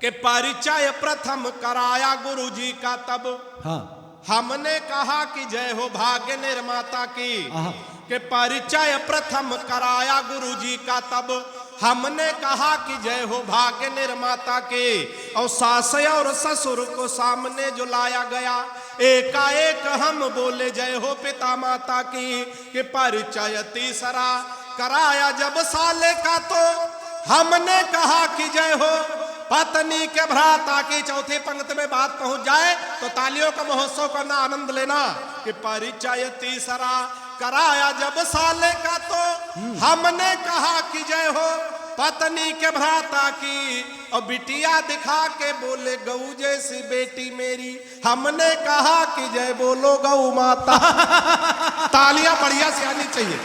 कि परिचय प्रथम कराया गुरुजी का तब हमने कहा कि जय हो भाग्य निर्माता की। कि परिचय प्रथम कराया गुरुजी का तब हमने कहा कि जय हो भाग्य निर्माता के। और सास और ससुर को सामने जो लाया गया एकाएक हम बोले जय हो पिता माता की। कि परिचय तीसरा कराया जब साले का तो हमने कहा कि जय हो पत्नी के भ्राता की। चौथी पंक्ति में बात पहुंच जाए तो तालियों का महोत्सव करना, आनंद लेना। कि परिचय तीसरा कराया जब साले का तो हमने कहा कि जय हो पत्नी के भ्राता की। और बिटिया दिखा के बोले गऊ जैसी बेटी मेरी हमने कहा कि जय बोलो गऊ माता। तालियां बढ़िया से आनी चाहिए।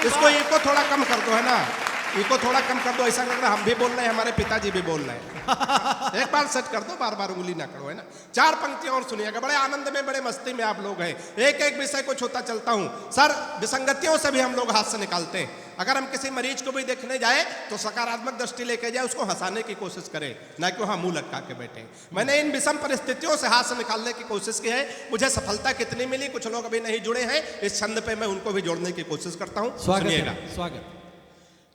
इसको इको थोड़ा कम कर दो, है ना, इको थोड़ा कम कर दो। ऐसा लग रहा है हम भी बोल रहे हैं, हमारे पिताजी भी बोल रहे हैं। एक बार सेट कर दो, बार बार उंगली ना करो, है ना। चार पंक्तियां और सुनिएगा। बड़े आनंद में, बड़े मस्ती में आप लोग हैं। एक एक विषय को छूता चलता हूं। सर, विसंगतियों से भी हम लोग हाथ से निकालते हैं। अगर हम किसी मरीज को भी देखने जाए तो सकारात्मक दृष्टि लेके जाए, उसको हंसाने की कोशिश करें, ना कि वहां मुंह लटका के बैठे। मैंने इन विषम परिस्थितियों से हाथ से निकालने की कोशिश की है। मुझे सफलता कितनी मिली, कुछ लोग अभी नहीं जुड़े हैं, इस छंद पे मैं उनको भी जोड़ने की कोशिश करता हूं। सुनिएगा। स्वागत।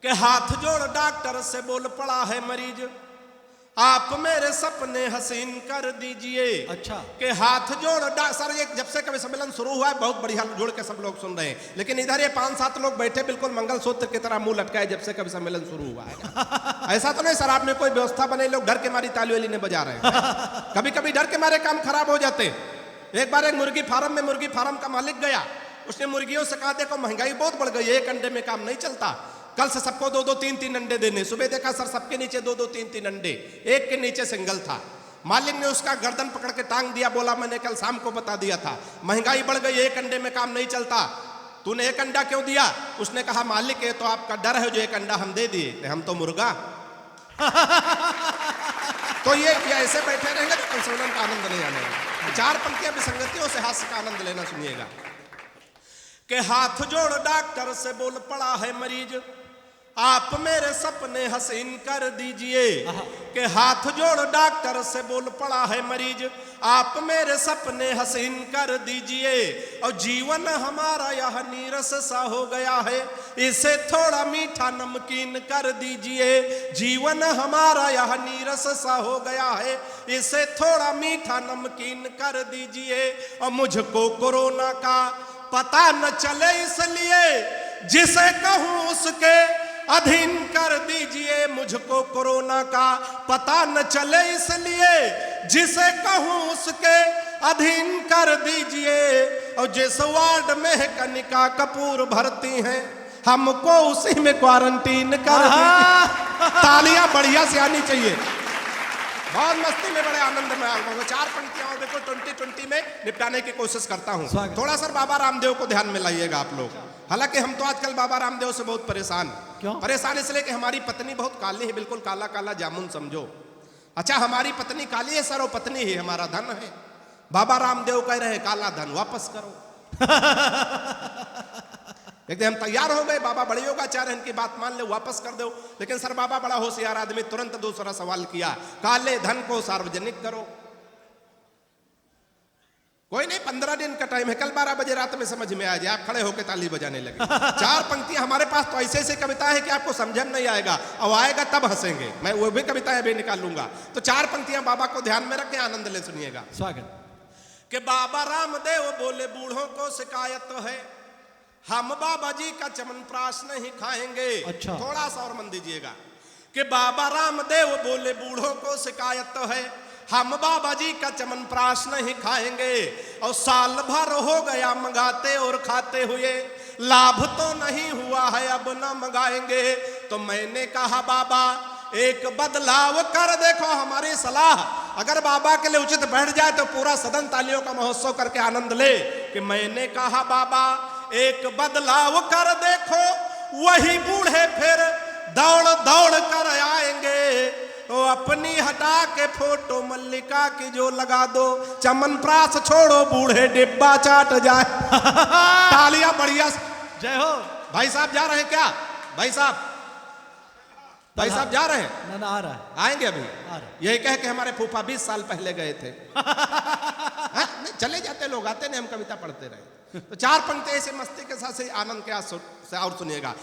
कि हाथ जोड़ डॉक्टर से बोल पड़ा है मरीज आप मेरे सपने हसीन कर दीजिए। अच्छा। कि हाथ जोड़ सर, ये जब से कवि सम्मेलन शुरू हुआ है बहुत बढ़िया जोड़ के सब लोग सुन रहे हैं, लेकिन इधर ये 5-7 लोग बैठे बिल्कुल मंगलसूत्र की तरह मुंह लटकाए जब से कवि सम्मेलन शुरू हुआ है। ऐसा तो नहीं सर, आपने कोई व्यवस्था बनाई, लोग डर के मारी ताली वाली ने बजा रहे हैं। कभी कभी डर के मारे काम खराब हो जाते। एक बार एक मुर्गी फार्म में मुर्गी फार्म का मालिक गया, उसने मुर्गियों से कहा देखो महंगाई बहुत बढ़ गई है, एक अंडे में काम नहीं चलता, कल से सबको 2-2, 3-3 अंडे देने। सुबह देखा सर सबके नीचे 2-2, 3-3 अंडे, एक के नीचे सिंगल था। मालिक ने उसका गर्दन पकड़ के टांग दिया, बोला मैंने कल शाम को बता दिया था महंगाई बढ़ गई, एक अंडे में काम नहीं चलता, तूने एक अंडा क्यों दिया? उसने कहा मालिक ये तो आपका डर है, जो एक अंडा हम दे दिए, हम तो मुर्गा। तो ये ऐसे बैठे रहेंगे तो कंसोलन का आनंद नहीं आने। चार पंक्तियां विसंगतियों से हास्य का आनंद लेना, सुनिएगा। कि हाथ जोड़ डॉक्टर से बोल पड़ा है मरीज आप मेरे सपने हसीन कर दीजिए। कि हाथ जोड़ डॉक्टर से बोल पड़ा है मरीज आप मेरे सपने हसीन कर दीजिए। और जीवन हमारा यह नीरस सा हो गया है, इसे थोड़ा मीठा नमकीन कर दीजिए। जीवन हमारा यह नीरस सा हो गया है, इसे थोड़ा मीठा नमकीन कर दीजिए। और मुझको कोरोना का पता न चले इसलिए जिसे कहूं उसके अधीन कर दीजिए। मुझको कोरोना का पता न चले इसलिए जिसे कहूं उसके अधीन कर दीजिए। और जिस वार्ड में कनिका कपूर भर्ती हैं हमको उसी में क्वारंटीन कर दीजिए। तालियां बढ़िया से आनी चाहिए। बहुत मस्ती में, बड़े आनंद में आ। चार पंक्तियां और देखो 2020 में निपटाने की कोशिश करता हूं। थोड़ा सर बाबा रामदेव को ध्यान में लाइएगा आप लोग। हालांकि हम तो आजकल बाबा रामदेव से बहुत परेशान। क्यों परेशान? इसलिए कि हमारी पत्नी बहुत काली है, बिल्कुल काला काला जामुन समझो। अच्छा, हमारी पत्नी काली है सर, और पत्नी ही हमारा धन है। बाबा रामदेव कह रहे काला धन वापस करो। देखते हम तैयार हो गए, बाबा बड़े योगाचार्य इनकी बात मान ले, वापस कर दो। लेकिन सर बाबा बड़ा होशियार आदमी, तुरंत दूसरा सवाल किया, काले धन को सार्वजनिक करो। कोई नहीं, 15 दिन का टाइम है, कल 12 बजे रात में समझ में आ जाए। आप खड़े होकर ताली बजाने लगे। चार पंक्तियां हमारे पास तो ऐसे ऐसे कविता है कि आपको समझ में नहीं आएगा, और आएगा तब हंसेंगे। मैं वो भी कविताएं अभी निकाल लूंगा। तो चार पंक्तियां बाबा को ध्यान में रख के आनंद ले, सुनिएगा। स्वागत। कि बाबा रामदेव बोले बूढ़ों को शिकायत है, हम बाबा जी का चमनप्राश नहीं खाएंगे। अच्छा। थोड़ा सा और मन दीजिएगा। कि बाबा रामदेव बोले बूढ़ों को शिकायत है, हम बाबा जी का चमनप्राश नहीं खाएंगे। और साल भर हो गया मंगाते और खाते हुए, लाभ तो नहीं हुआ है, अब न मंगाएंगे। तो मैंने कहा बाबा एक बदलाव कर देखो, हमारी सलाह अगर बाबा के लिए उचित बैठ जाए तो पूरा सदन तालियों का महोत्सव करके आनंद ले। कि मैंने कहा बाबा एक बदलाव कर देखो, वही बूढ़े फिर दौड़ दौड़ कर आएंगे। तो अपनी हटा के फोटो मल्लिका की जो लगा दो, चमनप्राश छोड़ो बूढ़े डिब्बा चाट जाए। तालियां बढ़िया। जय हो। भाई साहब जा रहे हैं क्या? भाई साहब भाई साहब जा रहे हैं? ना आ रहा है, आएंगे अभी। यही कह के हमारे फूफा 20 साल पहले गए थे। नहीं, चले जाते लोग, आते नहीं, हम कविता पढ़ते रहे। तो 4 पंक्ति ऐसे मस्ती के साथ से आनंद के से और सुनिएगा।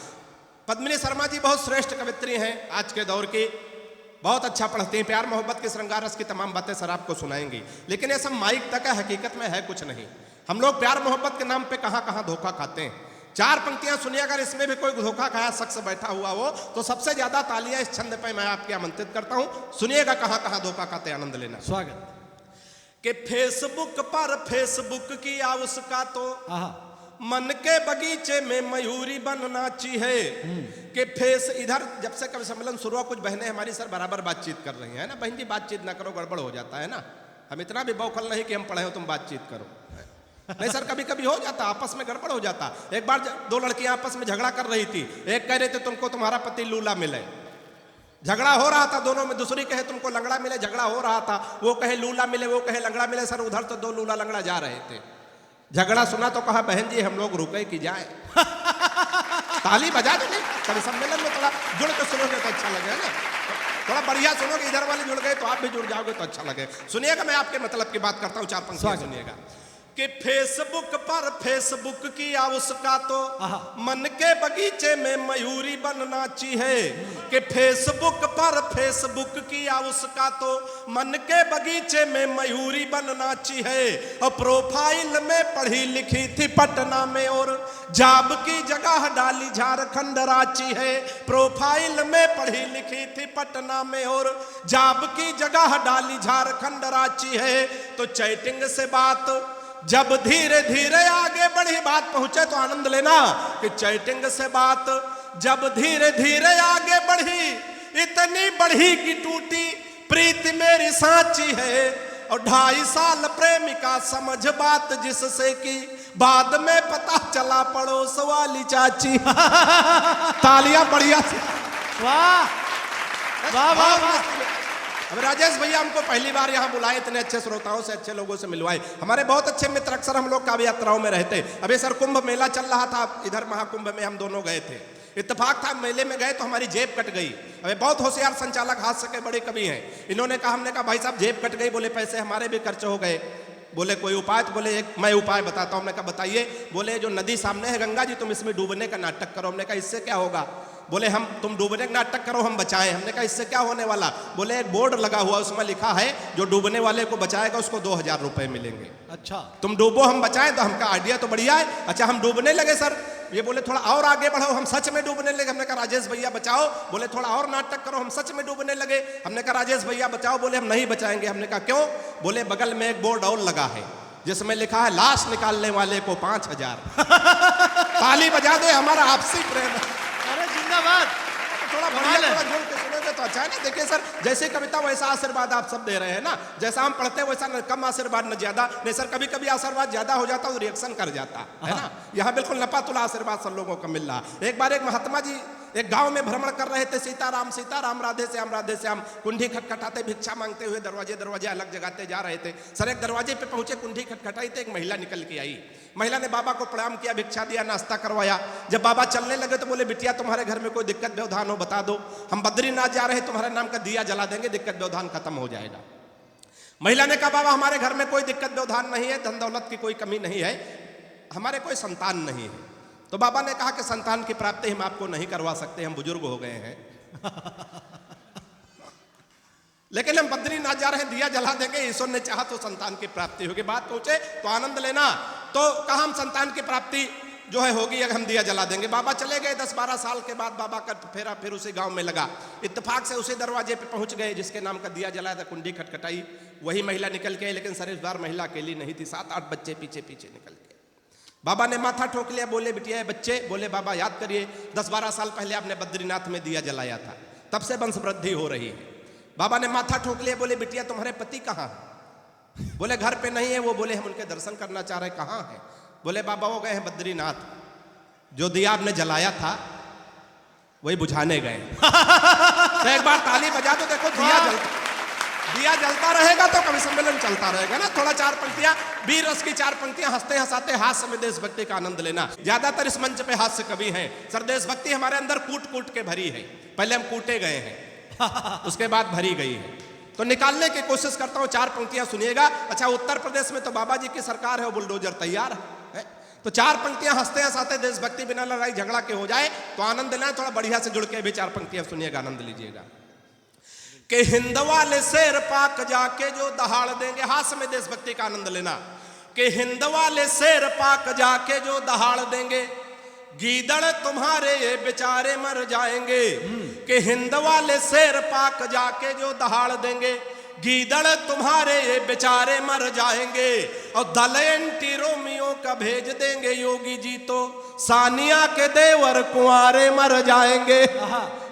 पद्मिनी शर्मा जी बहुत श्रेष्ठ कवित्री हैं आज के दौर की, बहुत अच्छा पढ़ती हैं, प्यार मोहब्बत के श्रृंगार रस की तमाम बातें सर आपको सुनाएंगी। लेकिन ये सब माइक तक है, हकीकत में है कुछ नहीं। हम लोग प्यार मोहब्बत के नाम पे कहां कहां धोखा खाते हैं। 4 पंक्तियां सुनिए, अगर इसमें भी कोई धोखा खाया शख्स बैठा हुआ हो तो सबसे ज्यादा तालियां इस छंद पे मैं आपके आमंत्रित करता हूं। सुनिएगा कहां कहां धोखा खाते, आनंद लेना। स्वागत। कि फेसबुक पर फेसबुक किया उसका तो मन के बगीचे में मयूरी बनना चाहिए। कि फेस इधर जब से कवि सम्मेलन शुरू हुआ, कुछ बहनें हमारी सर बराबर बातचीत कर रही हैं ना, बहन जी बातचीत ना करो गड़बड़ हो जाता है ना। हम इतना भी बौखल नहीं कि हम पढ़े हो तुम बातचीत करो, नहीं सर, कभी कभी हो जाता, आपस में गड़बड़ हो जाता। एक बार 2 लड़कियां आपस में झगड़ा कर रही थी, एक कह रहे थे तुमको तुम्हारा पति लूला मिले, झगड़ा हो रहा था दोनों में, दूसरी कहे तुमको लंगड़ा मिले, झगड़ा हो रहा था, वो कहे लूला मिले, वो कहे लंगड़ा मिले। सर उधर तो 2 लूला लंगड़ा जा रहे थे, झगड़ा सुना तो कहा बहन जी हम लोग रुके कि जाए। ताली बजा दो, नहीं कवि सम्मेलन में थोड़ा जुड़ के सुनोगे तो अच्छा लगेगा ना, थोड़ा बढ़िया सुनोगे, इधर वाले जुड़ गए तो आप भी जुड़ जाओगे तो अच्छा लगे। सुनिएगा, मैं आपके मतलब की बात करता हूँ, 4 पंक्तियां सुनिएगा। कि फेसबुक पर फेसबुक किया उसका तो मन के बगीचे में मयूरी बनना चाहिए। कि फेसबुक पर फेसबुक किया उसका तो मन के बगीचे में मयूरी बनना चाहिए। और प्रोफाइल में पढ़ी लिखी थी पटना में और जॉब की जगह डाली झारखंड रांची है। प्रोफाइल में पढ़ी लिखी थी पटना में और जॉब की जगह डाली झारखंड रांची है। तो चैटिंग से बात जब धीरे धीरे आगे बढ़ी, बात पहुंचे तो आनंद लेना। कि चैटिंग से बात जब धीरे धीरे आगे बढ़ी, इतनी बढ़ी कि टूटी प्रीति मेरी सांची है। और 2.5 साल प्रेमिका समझ बात जिससे कि बाद में पता चला पड़ोस वाली चाची। तालियां बढ़िया से, वाह वाह वाह वाह। अब राजेश भैया हमको पहली बार यहाँ बुलाए, इतने अच्छे श्रोताओं से, अच्छे लोगों से मिलवाए। हमारे बहुत अच्छे मित्र, अक्सर हम लोग काव्य यात्राओं में रहते। अभी सर कुंभ मेला चल रहा था, इधर महाकुंभ में हम दोनों गए थे। इत्तेफाक था, मेले में गए तो हमारी जेब कट गई। अबे बहुत होशियार संचालक, हाथ के बड़े कवि हैं, इन्होंने कहा, हमने कहा भाई साहब जेब कट गई, बोले पैसे हमारे भी खर्च हो गए। बोले कोई उपाय? तो बोले एक मैं उपाय बताता हूँ। हमने कहा बताइए। बोले जो नदी सामने है गंगा जी, तुम इसमें डूबने का नाटक करो। हमने कहा इससे क्या होगा? बोले तुम डूबने का नाटक करो, हम बचाएं। हमने कहा इससे क्या होने वाला? बोले एक बोर्ड लगा हुआ, उसमें लिखा है जो डूबने वाले को बचाएगा उसको 2000 रुपए मिलेंगे। अच्छा, तुम डूबो हम बचाएं। तो हमका आइडिया तो बढ़िया है। अच्छा हम डूबने लगे सर। ये बोले थोड़ा और आगे बढ़ो, हम सच में डूबने लगे। हमने कहा राजेश भैया बचाओ। बोले थोड़ा और नाटक करो, हम सच में डूबने लगे। हमने कहा राजेश भैया बचाओ। बोले हम नहीं बचाएंगे। हमने कहा क्यों? बोले बगल में एक बोर्ड और लगा है जिसमें लिखा है लाश निकालने वाले को 5000। ताली बजा दे, हमारा आपसी प्रेम। अरे जिंदाबाद। थोड़ा बढ़िया, थोड़ा जोड़ के सुनोगे तो अच्छा है ना। देखिए सर, जैसे कविता वैसा आशीर्वाद आप सब दे रहे हैं ना। जैसा हम पढ़ते हैं वैसा न कम आशीर्वाद न ज्यादा। नहीं सर, कभी कभी आशीर्वाद ज्यादा हो जाता तो रिएक्शन कर जाता है ना। यहाँ बिल्कुल नपातुला आशीर्वाद सब लोगों को मिल रहा। एक बार एक महात्मा जी एक गांव में भ्रमण कर रहे थे। सीताराम सीताराम, राधे श्याम राधे श्याम, कुंडी खटखटाते भिक्षा मांगते हुए दरवाजे दरवाजे अलग जगाते जा रहे थे। सर एक दरवाजे पे पहुंचे, कुंडी खटखटाई थे, एक महिला निकल के आई। महिला ने बाबा को प्रणाम किया, भिक्षा दिया, नाश्ता करवाया। जब बाबा चलने लगे तो बोले बिटिया तुम्हारे घर में कोई दिक्कत व्यवधान हो बता दो, हम बद्रीनाथ जा रहे हैं, तुम्हारे नाम का दिया जला देंगे, दिक्कत व्यवधान खत्म हो जाएगा। महिला ने कहा बाबा हमारे घर में कोई दिक्कत व्यवधान नहीं है, धन दौलत की कोई कमी नहीं है, हमारे कोई संतान नहीं है। तो बाबा ने कहा कि संतान की प्राप्ति हम आपको नहीं करवा सकते, हम बुजुर्ग हो गए हैं। लेकिन हम बद्रीनाथ जा रहे हैं, दिया जला देंगे, ईश्वर ने चाहा तो संतान की प्राप्ति होगी। बात पहुंचे तो आनंद लेना। तो कहा हम संतान की प्राप्ति जो है होगी, अगर हम दिया जला देंगे। बाबा चले गए। 10-12 साल के बाद बाबा का फेरा फिर उसी गांव में लगा। इत्तेफाक से उसी दरवाजे पे पहुंच गए जिसके नाम का दिया जलाया था, कुंडी खटखटाई, वही महिला निकल के। लेकिन सर इस बार महिला अकेली नहीं थी, 7-8 बच्चे पीछे पीछे निकल के। बाबा ने माथा ठोक लिया, बोले बिटिया बच्चे, बोले बाबा याद करिए 10-12 साल पहले आपने बद्रीनाथ में दिया जलाया था, तब से वंश वृद्धि हो रही है। बाबा ने माथा ठोक लिया, बोले बिटिया तुम्हारे पति कहाँ हैं? बोले घर पे नहीं है वो। बोले हम उनके दर्शन करना चाह रहे, कहाँ है? बोले बाबा वो गए हैं बद्रीनाथ, जो दिया आपने जलाया था वही बुझाने गए। तो एक बार ताली बजा दो, देखो दिया दिया जलता रहेगा तो कवि सम्मेलन चलता रहेगा ना। थोड़ा चार पंक्तियां, वीर रस की चार पंक्तियां, हंसते हंसाते हास्य में देशभक्ति का आनंद लेना। ज्यादातर इस मंच पे हास्य कवि हैं, सर देशभक्ति हमारे अंदर कूट कूट के भरी है। पहले हम कूटे गए हैं, उसके बाद भरी गई है, तो निकालने की कोशिश करता हूं। चार पंक्तियां सुनिएगा। अच्छा, उत्तर प्रदेश में तो बाबा जी की सरकार है, बुलडोजर तैयार है। तो चार पंक्तियां हंसते हंसाते देशभक्ति बिना लड़ाई झगड़ा के हो जाए तो आनंद लेना। थोड़ा बढ़िया से जुड़ के भी चार पंक्तियां सुनिएगा, आनंद लीजिएगा। कि हिंद वाले शेर पाक जाके जो दहाड़ देंगे, हास्य में देशभक्ति का आनंद लेना। कि हिंद वाले शेर पाक जाके जो दहाड़ देंगे, गीदड़ तुम्हारे ये बेचारे मर जाएंगे। कि हिंद वाले शेर पाक जाके जो दहाड़ देंगे, गीदड़ तुम्हारे ये बेचारे मर जाएंगे। और दल एंटी रोमियो का भेज देंगे योगी जी, तो सानिया के देवर कुंवारे मर जाएंगे।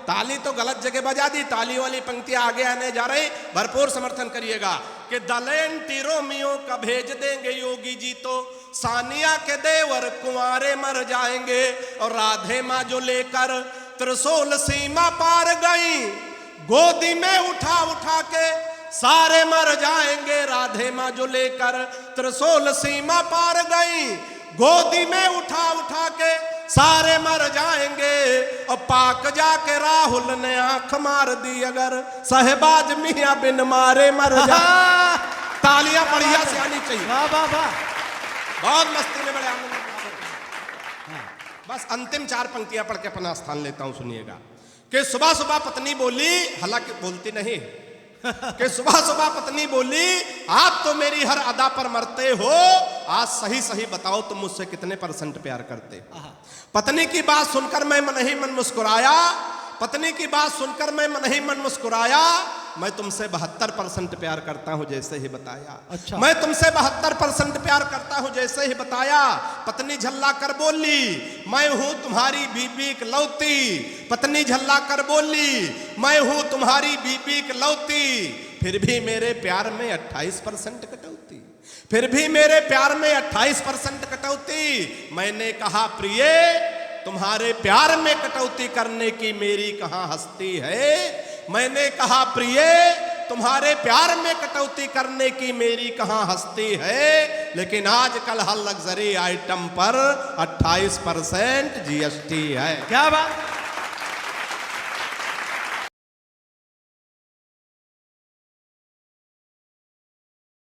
ताली तो गलत जगह बजा दी, ताली वाली पंक्तियां आगे आने जा रही, भरपूर समर्थन करिएगा। कि दल एंटी रोमियो का भेज देंगे योगी जी, तो सानिया के देवर कुंवारे मर जाएंगे। और राधे माँ जो लेकर त्रिशूल सीमा पार गई, गोदी में उठा उठा के सारे मर जाएंगे। राधे माँ जो लेकर त्रिशूल सीमा पार गई, गोदी में उठा उठा के सारे मर जाएंगे। और पाक जाके राहुल ने आंख मार दी, अगर सहबाज मियां बिन मारे मर जा। तालियां बढ़िया से आनी चाहिए। वाह वाह वाह, बहुत मस्ती में, बड़े आनंद। बस अंतिम चार पंक्तियां पढ़ के अपना स्थान लेता हूं, सुनिएगा। कि सुबह सुबह पत्नी बोली, हालांकि बोलती नहीं, कि सुबह सुबह पत्नी बोली, आप तो मेरी हर अदा पर मरते हो, आज सही सही बताओ तुम मुझसे कितने % प्यार करते। पत्नी की बात सुनकर मैं मन ही मन मुस्कुराया, पत्नी की बात सुनकर मैं मन ही मन मुस्कुराया। मैं तुमसे 72% प्यार करता हूं जैसे ही बताया। अच्छा। मैं तुमसे 72% प्यार करता हूं जैसे ही बताया। पत्नी झल्ला कर बोली, मैं हूं तुम्हारी बीबी इकलौती। पत्नी झल्ला कर बोली, मैं हूं तुम्हारी बीबी इकलौती। फिर भी मेरे प्यार में 28% कटौती, फिर भी मेरे प्यार में 28% कटौती। मैंने कहा प्रिय, तुम्हारे प्यार में कटौती करने की मेरी कहां हस्ती है। मैंने कहा प्रिय, तुम्हारे प्यार में कटौती करने की मेरी कहां हस्ती है। लेकिन आजकल हर लग्जरी आइटम पर 28% GST है। क्या बात।